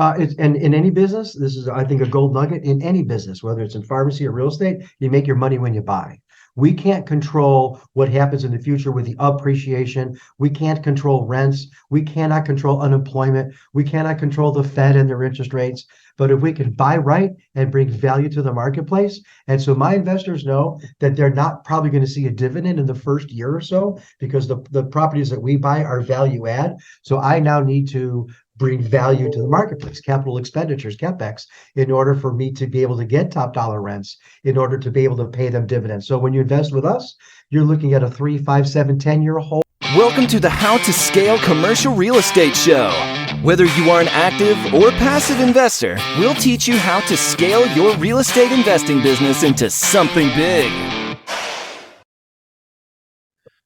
And in any business, this is, I think, a gold nugget in any business, whether it's in pharmacy or real estate, you make your money when you buy. We can't control what happens in the future with the appreciation. We can't control rents. We cannot control unemployment. We cannot control the Fed and their interest rates. But if we can buy right and bring value to the marketplace, and so my investors know that they're not probably going to see a dividend in the first year or so because the properties that we buy are value add. So I now need to bring value to the marketplace, capital expenditures, CapEx, in order for me to be able to get top dollar rents, in order to be able to pay them dividends. So when you invest with us, you're looking at a 3, 5, 7, 10-year hold. Welcome to the How to Scale Commercial Real Estate Show. Whether you are an active or passive investor, we'll teach you how to scale your real estate investing business into something big.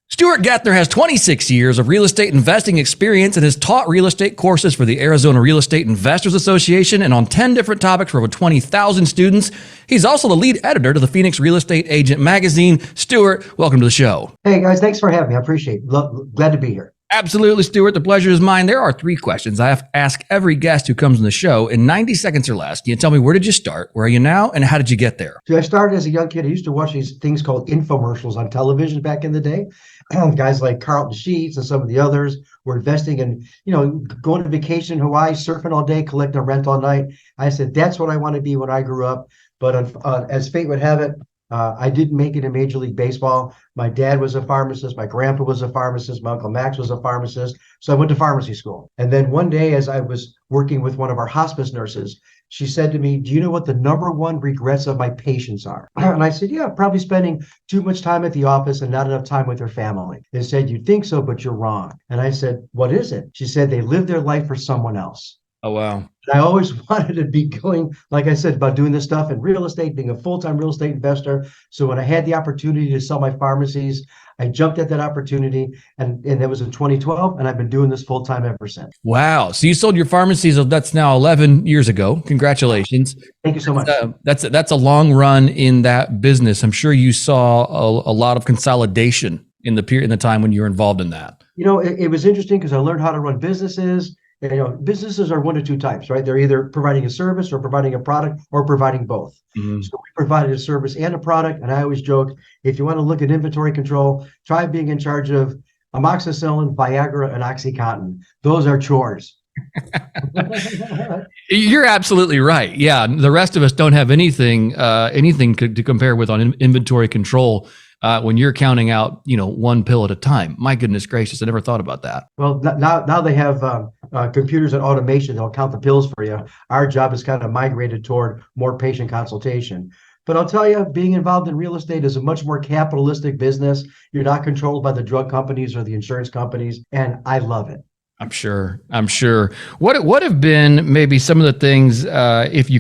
Stuart Gethner has 26 years of real estate investing experience and has taught real estate courses for the Arizona Real Estate Investors Association and on 10 different topics for over 20,000 students. He's also the lead editor to the Phoenix Real Estate Agent magazine. Stuart, welcome to the show. Hey guys, thanks for having me. I appreciate it. Glad to be here. Absolutely, Stuart. The pleasure is mine. There are 3 questions I have to ask every guest who comes on the show in 90 seconds or less. Can you tell me, where did you start? Where are you now? And how did you get there? So I started as a young kid. I used to watch these things called infomercials on television back in the day. Guys like Carlton Sheets and some of the others were investing in, going to vacation in Hawaii, surfing all day, collecting rent all night. I said, that's what I want to be when I grew up. But as fate would have it, I didn't make it in Major League Baseball. My dad was a pharmacist. My grandpa was a pharmacist. My Uncle Max was a pharmacist. So I went to pharmacy school. And then one day, as I was working with one of our hospice nurses, she said to me, do you know what the number one regrets of my patients are? And I said, yeah, probably spending too much time at the office and not enough time with their family. They said, you'd think so, but you're wrong. And I said, what is it? She said, they live their life for someone else. Oh, wow. And I always wanted to be going, like I said, about doing this stuff in real estate, being a full-time real estate investor. So when I had the opportunity to sell my pharmacies, I jumped at that opportunity, and that was in 2012, and I've been doing this full-time ever since. Wow. So you sold your pharmacies, that's now 11 years ago. Congratulations. Thank you so much. That's a long run in that business. I'm sure you saw a lot of consolidation in the time when you were involved in that. It was interesting because I learned how to run businesses. Businesses are one of 2 types, right? They're either providing a service or providing a product or providing both. Mm-hmm. So we provided a service and a product. And I always joke, if you want to look at inventory control, try being in charge of amoxicillin, Viagra, and OxyContin. Those are chores. You're absolutely right. Yeah. The rest of us don't have anything to compare with on inventory control. When you're counting out, 1 pill at a time. My goodness gracious, I never thought about that. Well, now they have computers and automation that'll count the pills for you. Our job is kind of migrated toward more patient consultation. But I'll tell you, being involved in real estate is a much more capitalistic business. You're not controlled by the drug companies or the insurance companies, and I love it. I'm sure. What have been maybe some of the things, if you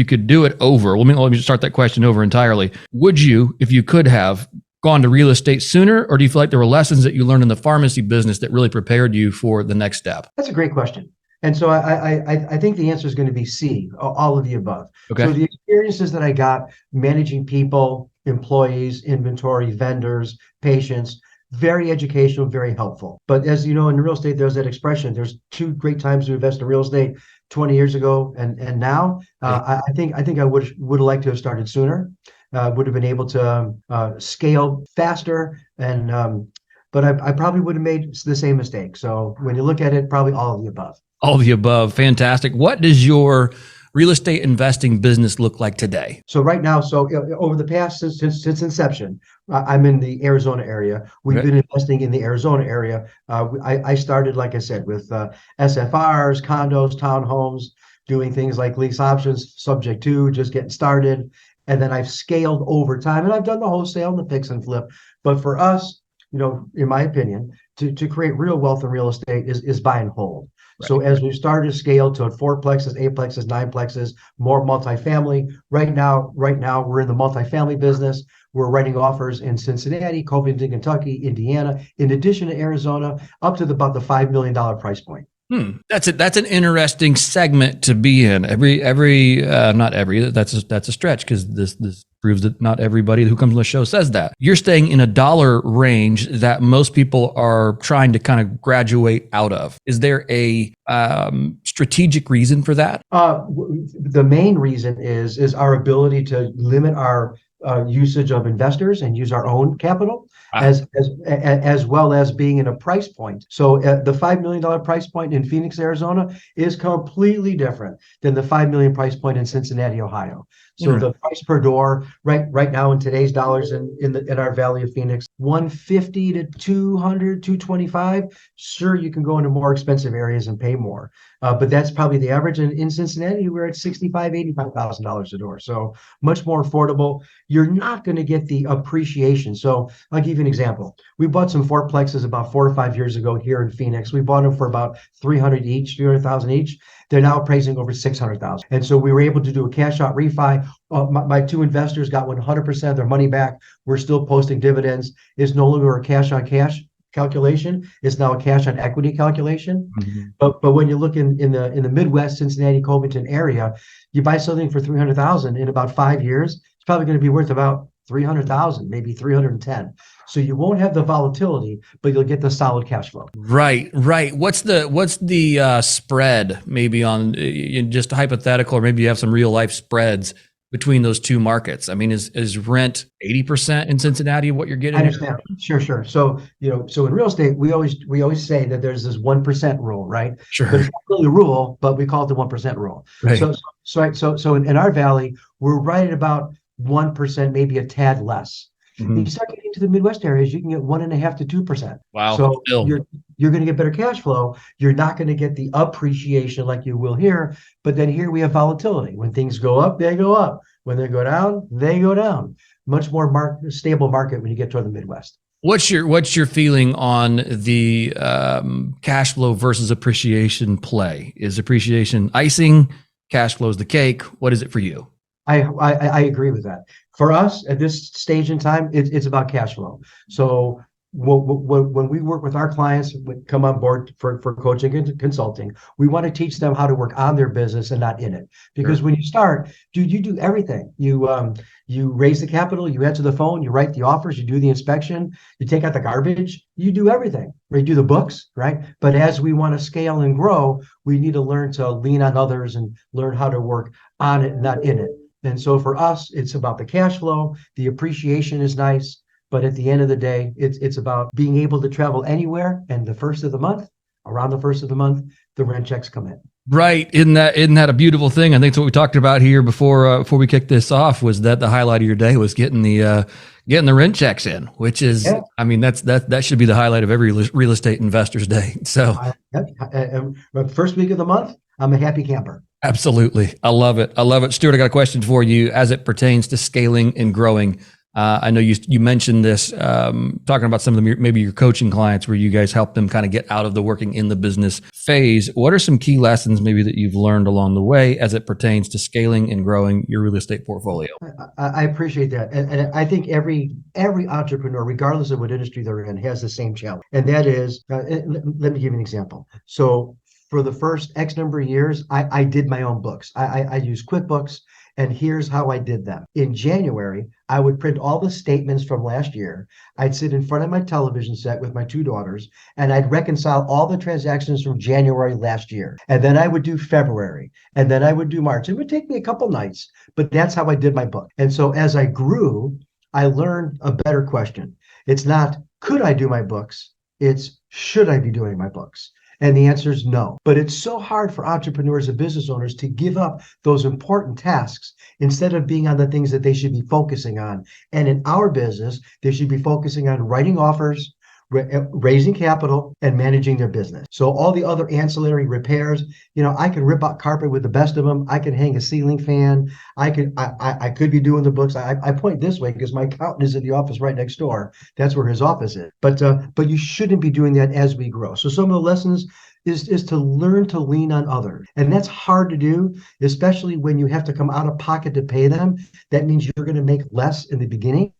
could do it over? Let me start that question over entirely. Would you, if you could have, gone to real estate sooner, or do you feel like there were lessons that you learned in the pharmacy business that really prepared you for the next step? That's a great question. And so I think the answer is going to be C, all of the above. Okay. So the experiences that I got managing people, employees, inventory, vendors, patients, very educational, very helpful. But as you know, in real estate, there's that expression, there's 2 great times to invest in real estate, 20 years ago and now. I think I would have liked to have started sooner. Would have been able to scale faster, but I probably would have made the same mistake. So when you look at it, probably all of the above. All of the above. Fantastic. What does your real estate investing business look like today? So right now, over the past, since inception, I'm in the Arizona area. We've been investing in the Arizona area. I started, like I said, with SFRs, condos, townhomes, doing things like lease options, subject to, just getting started. And then I've scaled over time, and I've done the wholesale and the fix and flip. But for us, in my opinion, to create real wealth in real estate is buy and hold. Right. So as we started to scale to 4plexes, 8plexes, 9plexes, more multifamily, right now we're in the multifamily business. We're writing offers in Cincinnati, Covington, Kentucky, Indiana, in addition to Arizona, up to about the $5 million price point. That's it. That's an interesting segment to be in. Not every. That's a stretch because this proves that not everybody who comes on the show says that. You're staying in a dollar range that most people are trying to kind of graduate out of. Is there a strategic reason for that? The main reason is our ability to limit our usage of investors and use our own capital, as well as being in a price point. So the $5 million price point in Phoenix, Arizona is completely different than the $5 million price point in Cincinnati, Ohio. So the price per door right now in today's dollars in our Valley of Phoenix, 150 to 200, 225. Sure, you can go into more expensive areas and pay more. But that's probably the average. In Cincinnati, we're at $65,000, $85,000 a door. So much more affordable. You're not going to get the appreciation. So I'll give you an example. We bought some fourplexes about 4 or 5 years ago here in Phoenix. We bought them for about 300,000 each. They're now appraising over 600,000. And so we were able to do a cash out refi. My two investors got 100% of their money back. We're still posting dividends. It's no longer a cash on cash calculation. It's now a cash on equity calculation. But when you look in the Midwest, Cincinnati, Covington area, you buy something for 300,000 in about 5 years, it's probably going to be worth about 300,000, maybe 310. So you won't have the volatility, but you'll get the solid cash flow. Right. What's the spread maybe on just hypothetical, or maybe you have some real life spreads between those two markets? I mean, is rent 80% in Cincinnati what you're getting? I understand. Sure. So in real estate, we always say that there's this 1% rule, right? Sure. But it's not really a rule, but we call it the 1% rule. Right. So in our valley, we're right at about 1%, maybe a tad less. You start getting to the Midwest areas, you can get 1.5% to 2%. Wow. So Still. you're going to get better cash flow. You're not going to get the appreciation like you will here. But then here we have volatility. When things go up, they go up. When they go down, they go down. Much more stable market when you get toward the Midwest. What's your feeling on the cash flow versus appreciation play? Is appreciation icing? Cash flow is the cake. What is it for you? I agree with that. For us at this stage in time, it's about cash flow. So when we work with our clients, come on board for coaching and consulting, we want to teach them how to work on their business and not in it. Because when you start, dude, you do everything. You raise the capital, you answer the phone, you write the offers, you do the inspection, you take out the garbage, you do everything. You do the books, right? But as we want to scale and grow, we need to learn to lean on others and learn how to work on it, not in it. And so for us, it's about the cash flow. The appreciation is nice, but at the end of the day, it's about being able to travel anywhere. And around the first of the month, the rent checks come in. Right. Isn't that a beautiful thing? I think that's what we talked about here before we kicked this off, was that the highlight of your day was getting the rent checks in, which is, I mean, that should be the highlight of every real estate investor's day. So first week of the month, I'm a happy camper. Absolutely. I love it. Stuart, I got a question for you as it pertains to scaling and growing. I know you mentioned this, talking about some of maybe your coaching clients where you guys help them kind of get out of the working in the business phase. What are some key lessons maybe that you've learned along the way as it pertains to scaling and growing your real estate portfolio? I appreciate that. And I think every entrepreneur, regardless of what industry they're in, has the same challenge. And that is, let me give you an example. So for the first X number of years, I did my own books. I used QuickBooks, and here's how I did them. In January, I would print all the statements from last year. I'd sit in front of my television set with my two daughters, and I'd reconcile all the transactions from January last year. And then I would do February, and then I would do March. It would take me a couple nights, but that's how I did my book. And so as I grew, I learned a better question. It's not, could I do my books? It's, should I be doing my books? And the answer is no. But it's so hard for entrepreneurs and business owners to give up those important tasks instead of being on the things that they should be focusing on. And in our business, they should be focusing on writing offers, raising capital, and managing their business. So all the other ancillary repairs, I can rip out carpet with the best of them. I can hang a ceiling fan. I could be doing the books. I point this way because my accountant is in the office right next door. That's where his office is. But you shouldn't be doing that as we grow. So some of the lessons is to learn to lean on others. And that's hard to do, especially when you have to come out of pocket to pay them. That means you're going to make less in the beginning,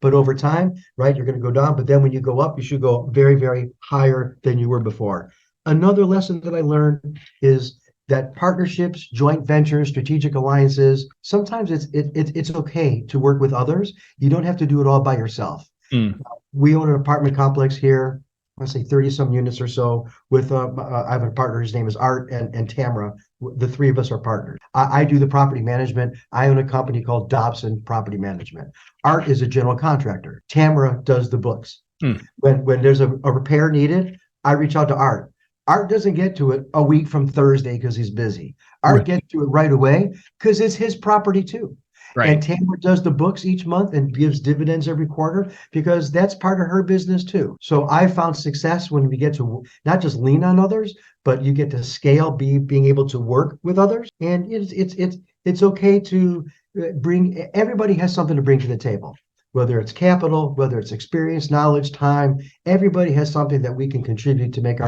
but over time, right, you're going to go down. But then when you go up, you should go very, very higher than you were before. Another lesson that I learned is that partnerships, joint ventures, strategic alliances, sometimes it's okay to work with others. You don't have to do it all by yourself. Mm. We own an apartment complex here, I want to say 30 some units or so with, I have a partner, his name is Art and Tamara. The three of us are partners. I do the property management. I own a company called Dobson Property Management. Art is a general contractor. Tamara does the books. Mm. When there's a repair needed, I reach out to Art. Art doesn't get to it a week from Thursday because he's busy. Art Right. gets to it right away because it's his property too. Right. And Tamara does the books each month and gives dividends every quarter because that's part of her business too. So I found success when we get to not just lean on others, but you get to scale, being able to work with others. And it's okay to bring. Everybody has something to bring to the table. Whether it's capital, whether it's experience, knowledge, time, everybody has something that we can contribute to make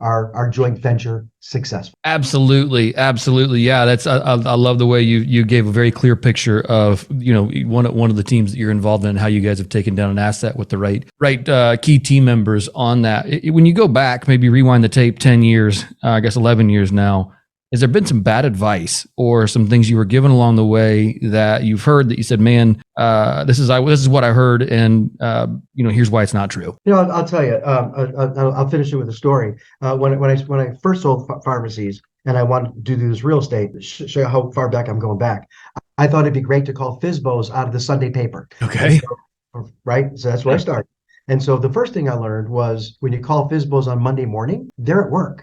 our joint venture successful. Absolutely, absolutely. Yeah, that's I love the way you gave a very clear picture of one of the teams that you're involved in and how you guys have taken down an asset with the right key team members on that. When you go back, maybe rewind the tape 10 years, I guess 11 years now. Has there been some bad advice or some things you were given along the way that you've heard that you said, man, this is what I heard, and here's why it's not true? I'll tell you. I'll finish it with a story. When I first sold pharmacies and I wanted to do this real estate, show you how far back I'm going back. I thought it'd be great to call FSBOs out of the Sunday paper. Okay. Right. So that's where I started. And so the first thing I learned was when you call FSBOs on Monday morning, they're at work.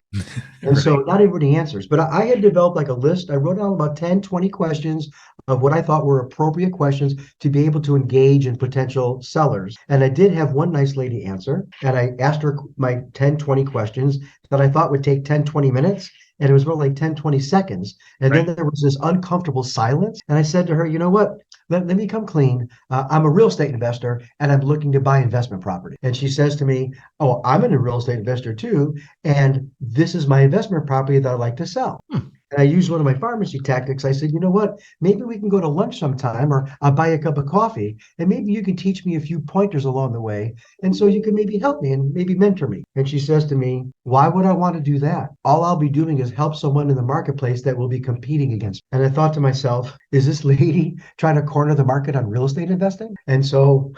And so not everybody answers. But I had developed like a list. I wrote down about 10, 20 questions of what I thought were appropriate questions to be able to engage in potential sellers. And I did have one nice lady answer. And I asked her my 10, 20 questions that I thought would take 10, 20 minutes. And it was more like 10, 20 seconds. And then there was this uncomfortable silence. And I said to her, you know what? Let me come clean. I'm a real estate investor and I'm looking to buy investment property. And she says to me, oh, I'm a real estate investor too. And this is my investment property that I'd like to sell. And I used one of my pharmacy tactics. I said, you know what? Maybe we can go to lunch sometime, or I'll buy a cup of coffee, and maybe you can teach me a few pointers along the way. And so you can maybe help me and maybe mentor me. And she says to me, why would I want to do that? All I'll be doing is help someone in the marketplace that will be competing against me. And I thought to myself, is this lady trying to corner the market on real estate investing? And so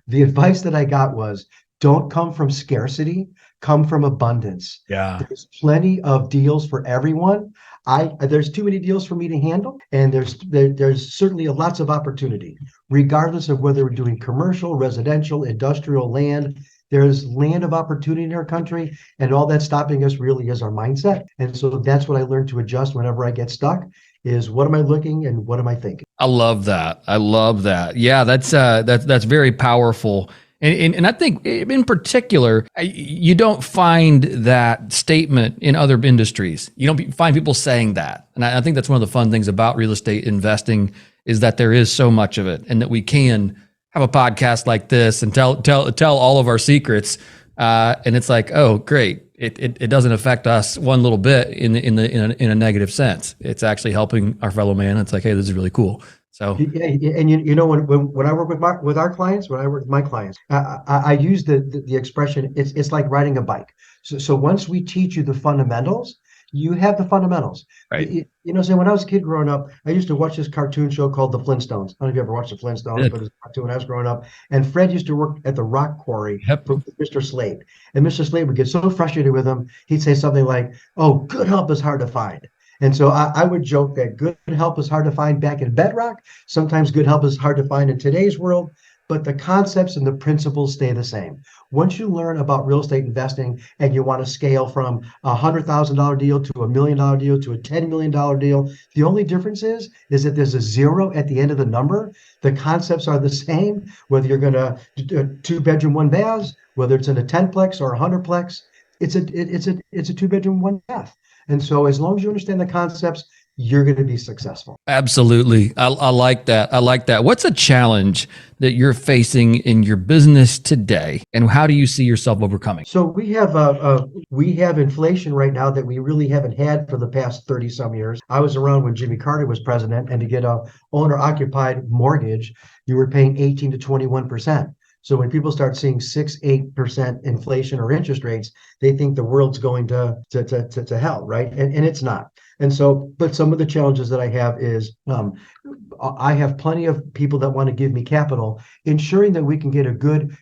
the advice that I got was, don't come from scarcity, come from abundance. Yeah. There's plenty of deals for everyone. There's too many deals for me to handle, and there's certainly lots of opportunity, regardless of whether we're doing commercial, residential, industrial land. There's land of opportunity in our country, and all that's stopping us really is our mindset. And so that's what I learned to adjust whenever I get stuck is what am I looking and what am I thinking? I love that. Yeah, that's very powerful. And I think in particular, you don't find that statement in other industries. You don't find people saying that. And I think that's one of the fun things about real estate investing is that there is so much of it, and that we can have a podcast like this and tell all of our secrets. And it's like, oh, great. It doesn't affect us one little bit in a negative sense. It's actually helping our fellow man. It's like, hey, this is really cool. So yeah, and when I work with our clients, when I work with my clients, I use the expression it's like riding a bike. So once we teach you the fundamentals, you have the fundamentals. Right. So when I was a kid growing up, I used to watch this cartoon show called The Flintstones. I don't know if you ever watched The Flintstones, but it's a cartoon when I was growing up. And Fred used to work at the rock quarry for Mr. Slade. And Mr. Slade would get so frustrated with him, he'd say something like, oh, good help is hard to find. And so I would joke that good help is hard to find back in bedrock. Sometimes good help is hard to find in today's world, but the concepts and the principles stay the same. Once you learn about real estate investing and you want to scale from a $100,000 deal to $1 million deal to a $10 million deal, the only difference is that there's a zero at the end of the number. The concepts are the same, whether you're going to do a 2-bedroom, 1-bath, whether it's in a 10-plex or a 100-plex, it's a 2-bedroom, 1-bath. And so as long as you understand the concepts, you're going to be successful. Absolutely. I like that. What's a challenge that you're facing in your business today, and how do you see yourself overcoming? So we have inflation right now that we really haven't had for the past 30 some years. I was around when Jimmy Carter was president, and to get a owner occupied mortgage, you were paying 18 to 21%. So when people start seeing 6-8% inflation or interest rates, they think the world's going to hell, right? And it's not. And so, but some of the challenges that I have is I have plenty of people that want to give me capital, ensuring that we can get a good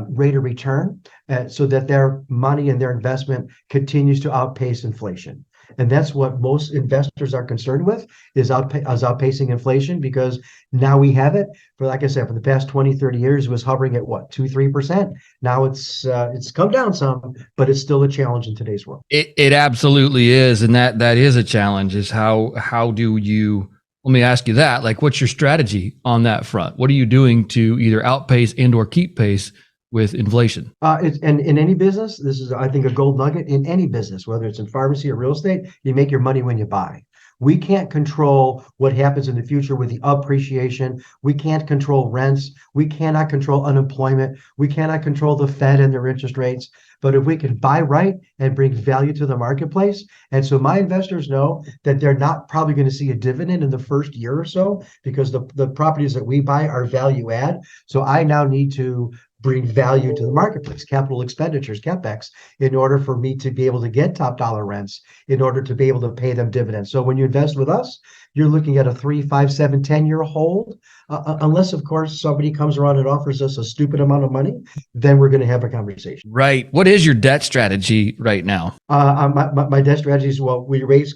rate of return so that their money and their investment continues to outpace inflation. And that's what most investors are concerned with is outpacing inflation, because now we have it. For, like I said, for the past 20, 30 years, it was hovering at what, 2-3%. Now it's come down some, but it's still a challenge in today's world. It absolutely is. And that is a challenge, is how do you, let me ask you that, like, what's your strategy on that front? What are you doing to either outpace and or keep pace with inflation? And in any business, this is, I think, a gold nugget in any business, whether it's in pharmacy or real estate, you make your money when you buy. We can't control what happens in the future with the appreciation. We can't control rents. We cannot control unemployment. We cannot control the Fed and their interest rates. But if we can buy right and bring value to the marketplace, and so my investors know that they're not probably going to see a dividend in the first year or so, because the properties that we buy are value add. So I now need to bring value to the marketplace, capital expenditures, CapEx, in order for me to be able to get top dollar rents, in order to be able to pay them dividends. So when you invest with us, you're looking at a 3, 5, 7, 10-year hold, unless, of course, somebody comes around and offers us a stupid amount of money, then we're going to have a conversation. Right. What is your debt strategy right now? My debt strategy is, well, we raise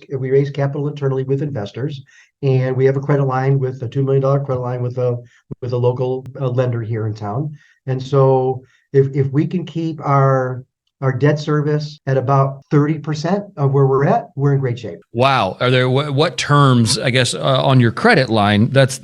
capital internally with investors, and we have a credit line with a $2 million credit line with a local lender here in town. And so if we can keep our debt service at about 30% of where we're at, we're in great shape. Wow. Are there what terms, I guess, on your credit line that's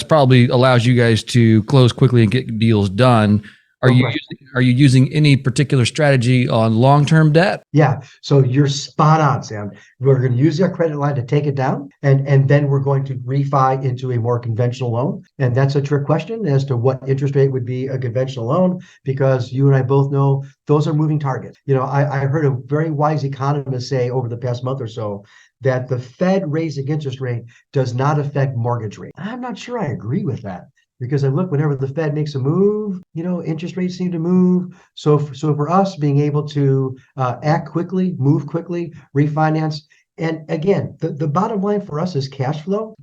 probably allows you guys to close quickly and get deals done? Are you using any particular strategy on long-term debt? Yeah. So you're spot on, Sam. We're going to use our credit line to take it down, and then we're going to refi into a more conventional loan. And that's a trick question as to what interest rate would be a conventional loan, because you and I both know those are moving targets. You know, I heard a very wise economist say over the past month or so that the Fed raising interest rate does not affect mortgage rate. I'm not sure I agree with that. Because I look, whenever the Fed makes a move, you know, interest rates seem to move. So for us, being able to act quickly, move quickly, refinance, and again, the bottom line for us is cash flow.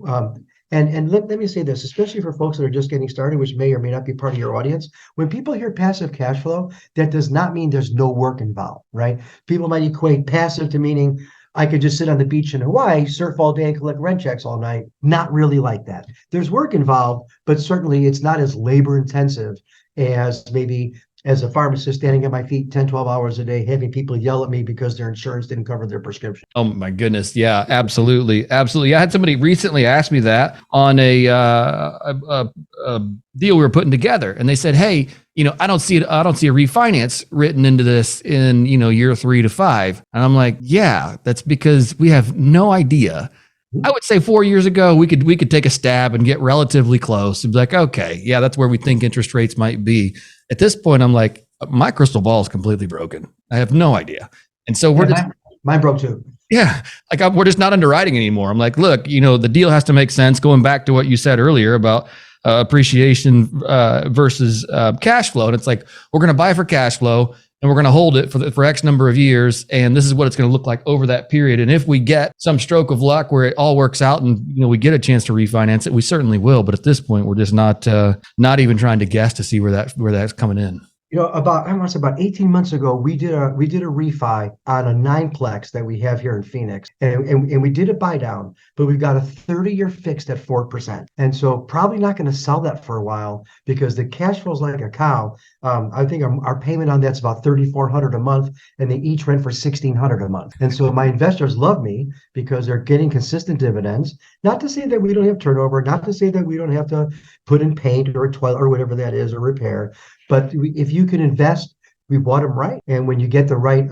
And let me say this, especially for folks that are just getting started, which may or may not be part of your audience. When people hear passive cash flow, that does not mean there's no work involved, right? People might equate passive to meaning I could just sit on the beach in Hawaii, surf all day, and collect rent checks all night. Not really like that. There's work involved, but certainly it's not as labor intensive as maybe as a pharmacist standing at my feet 10, 12 hours a day, having people yell at me because their insurance didn't cover their prescription. Oh my goodness. Yeah, absolutely. Absolutely. I had somebody recently ask me that on a deal we were putting together. And they said, hey, you know, I don't see a refinance written into this in, you know, year 3 to 5. And I'm like, yeah, that's because we have no idea. I would say 4 years ago, we could take a stab and get relatively close and be like, okay, yeah, that's where we think interest rates might be. At this point, I'm like, my crystal ball is completely broken. I have no idea. And so mine broke too. Yeah. Like we're just not underwriting anymore. I'm like, look, you know, the deal has to make sense. Going back to what you said earlier about appreciation versus cash flow. And it's like, we're going to buy for cash flow and we're going to hold it for X number of years. And this is what it's going to look like over that period. And if we get some stroke of luck where it all works out and, you know, we get a chance to refinance it, we certainly will. But at this point, we're just not even trying to guess to see where that's coming in. You know, about 18 months ago, we did a refi on a 9-plex that we have here in Phoenix, and we did a buy down, but we've got a 30-year fixed at 4%, and so probably not going to sell that for a while because the cash flow is like a cow. I think our payment on that's about $3,400 a month, and they each rent for $1,600 a month. And so my investors love me because they're getting consistent dividends. Not to say that we don't have turnover, not to say that we don't have to put in paint or a toilet or whatever that is or repair. But if you can invest, we bought them right. And when you get the right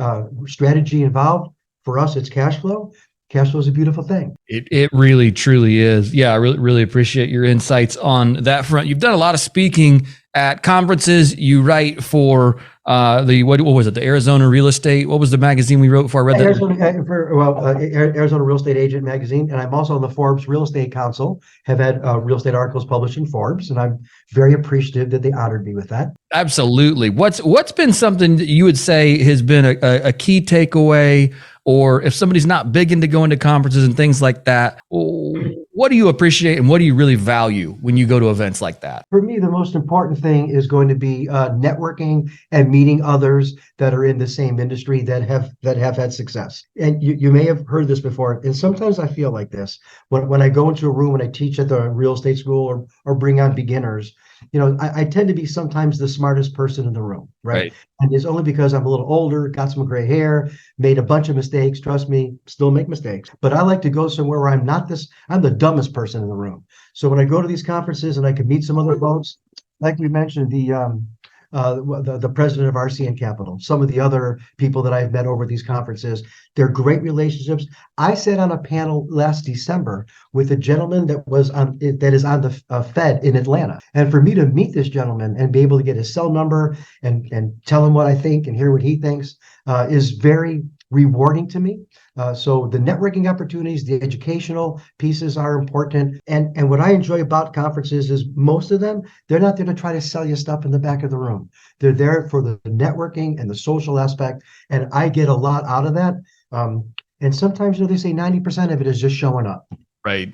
strategy involved, for us, it's cash flow. Cash flow is a beautiful thing. It really, truly is. Yeah, I really, really appreciate your insights on that front. You've done a lot of speaking at conferences. You write for what was it? The Arizona Real Estate. What was the magazine we wrote before I read that? Arizona Real Estate Agent magazine, and I'm also on the Forbes Real Estate Council. Have had real estate articles published in Forbes, and I'm very appreciative that they honored me with that. Absolutely. What's been something that you would say has been a key takeaway, or if somebody's not big into going to conferences and things like that, what do you appreciate and what do you really value when you go to events like that? For me, the most important thing is going to be networking and meeting others that are in the same industry that have had success. And you may have heard this before, and sometimes I feel like this when I go into a room and I teach at the real estate school or bring on beginners. I tend to be sometimes the smartest person in the room, right? And it's only because I'm a little older, got some gray hair, made a bunch of mistakes. Trust me, still make mistakes. But I like to go somewhere where I'm the dumbest person in the room. So when I go to these conferences and I can meet some other folks, like we mentioned, the president of RCN Capital, some of the other people that I've met over these conferences, they're great relationships. I sat on a panel last December with a gentleman that is on the Fed in Atlanta. And for me to meet this gentleman and be able to get his cell number and tell him what I think and hear what he thinks is very rewarding to me. So the networking opportunities, the educational pieces are important. And what I enjoy about conferences is most of them, they're not there to try to sell you stuff in the back of the room. They're there for the networking and the social aspect. And I get a lot out of that. And sometimes, they say 90% of it is just showing up. Right.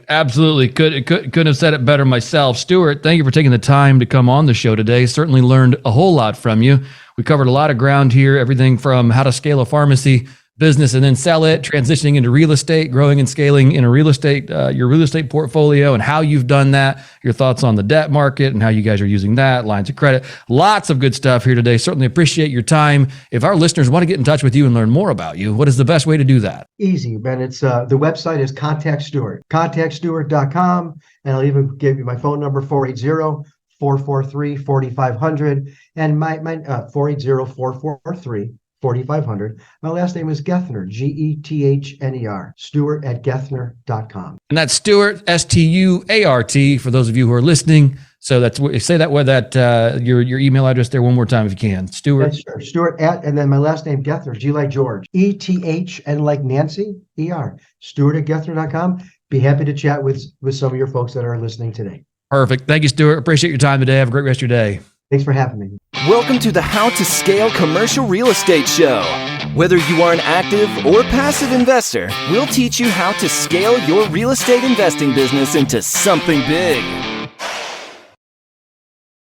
Absolutely. Couldn't have said it better myself. Stuart, thank you for taking the time to come on the show today. Certainly learned a whole lot from you. We covered a lot of ground here, everything from how to scale a pharmacy business and then sell it, transitioning into real estate, growing and scaling in a real estate, your real estate portfolio and how you've done that, your thoughts on the debt market and how you guys are using that, lines of credit. Lots of good stuff here today. Certainly appreciate your time. If our listeners want to get in touch with you and learn more about you, what is the best way to do that? Easy, man. It's the website is Contact Stuart, contactstuart.com. And I'll even give you my phone number, 480-443-4500 and my 480-443-4500. My last name is Gethner, Gethner, Stuart@Gethner.com. And that's Stuart, Stuart, for those of you who are listening. So that's say that with your email address there one more time if you can. Stuart. Yes, sure. Stuart and then my last name Gethner, G like George, ETH and like Nancy, ER. Stuart@Gethner.com. Be happy to chat with some of your folks that are listening today. Perfect. Thank you, Stuart. Appreciate your time today. Have a great rest of your day. Thanks for having me. Welcome to the How to Scale Commercial Real Estate Show. Whether you are an active or passive investor, we'll teach you how to scale your real estate investing business into something big.